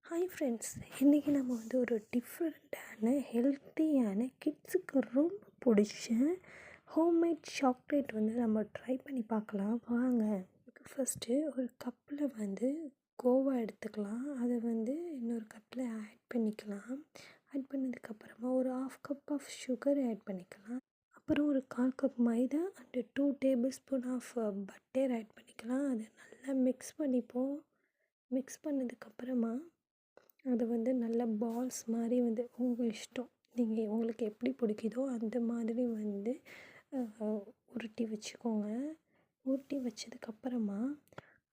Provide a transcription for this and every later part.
Hi friends, இன்றைக்கி நம்ம வந்து ஒரு டிஃப்ரெண்ட்டான ஹெல்த்தியான கிட்ஸுக்கு ரொம்ப பிடிச்ச ஹோம்மேட் சாக்லேட் வந்து நம்ம ட்ரை பண்ணி பார்க்கலாம் வாங்க. ஃபஸ்ட்டு ஒரு கப்பில் வந்து கோவா எடுத்துக்கலாம். அதை வந்து இன்னொரு கப்பில் ஆட் பண்ணிக்கலாம். ஆட் பண்ணதுக்கப்புறமா ஒரு 1/2 கப் ஆஃப் சுகர் ஆட் பண்ணிக்கலாம். அப்புறம் ஒரு 1/4 cup maida and 2 tablespoon of butter add பண்ணிக்கலாம். அதை நல்லா மிக்ஸ் பண்ணிப்போம். மிக்ஸ் பண்ணதுக்கப்புறமா அது வந்து நல்ல பால்ஸ் மாதிரி வந்து உங்கள் இஷ்டம், நீங்கள் உங்களுக்கு எப்படி பிடிக்குதோ அந்த மாதிரி வந்து உருட்டி வச்சுக்கோங்க. உருட்டி வச்சதுக்கப்புறமா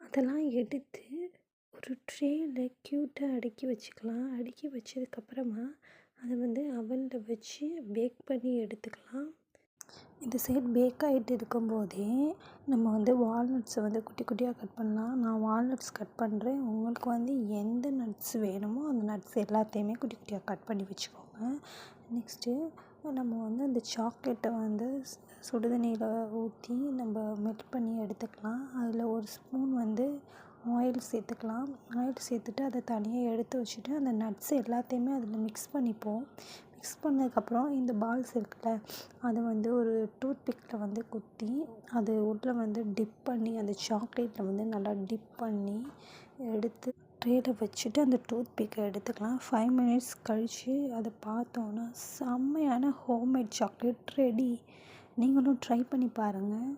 அதெல்லாம் எடுத்து ஒரு ட்ரேயில் க்யூட்டாக அடுக்கி வச்சுக்கலாம். அடுக்கி வச்சதுக்கப்புறமா அதை வந்து அவனில் வச்சு பேக் பண்ணி எடுத்துக்கலாம். இந்த சைடு பேக் ஆகிட்டு இருக்கும்போதே நம்ம வந்து வால்நட்ஸை வந்து குட்டி குட்டியாக கட் பண்ணலாம். நான் வால்நட்ஸ் கட் பண்ணுறேன். உங்களுக்கு வந்து எந்த நட்ஸ் வேணுமோ அந்த நட்ஸ் எல்லாத்தையுமே குட்டி குட்டியாக கட் பண்ணி வச்சுக்கோங்க. நெக்ஸ்ட்டு நம்ம வந்து அந்த சாக்லேட்டை வந்து சுடுதண்ணியில் ஊற்றி நம்ம மெல்ட் பண்ணி எடுத்துக்கலாம். அதில் ஒரு ஸ்பூன் வந்து ஆயில் சேர்த்துக்கலாம். ஆயில் சேர்த்துட்டு அதை தனியாக எடுத்து வச்சுட்டு அந்த நட்ஸ் எல்லாத்தையுமே அதில் மிக்ஸ் பண்ணிப்போம். மிக்ஸ் பண்ணதுக்கப்புறம் இந்த பால்ஸ் இருக்குல்ல, அதை வந்து ஒரு டூத் பிக்கில் வந்து குத்தி அது உள்ளே வந்து டிப் பண்ணி அந்த சாக்லேட்டில் வந்து நல்லா டிப் பண்ணி எடுத்து ட்ரேயில் வச்சுட்டு அந்த டூத் பிக்கை எடுத்துக்கலாம். 5 மினிட்ஸ் கழித்து அதை பார்த்தோன்னா செம்மையான ஹோம்மேட் சாக்லேட் ரெடி. நீங்களும் ட்ரை பண்ணி பாருங்கள்.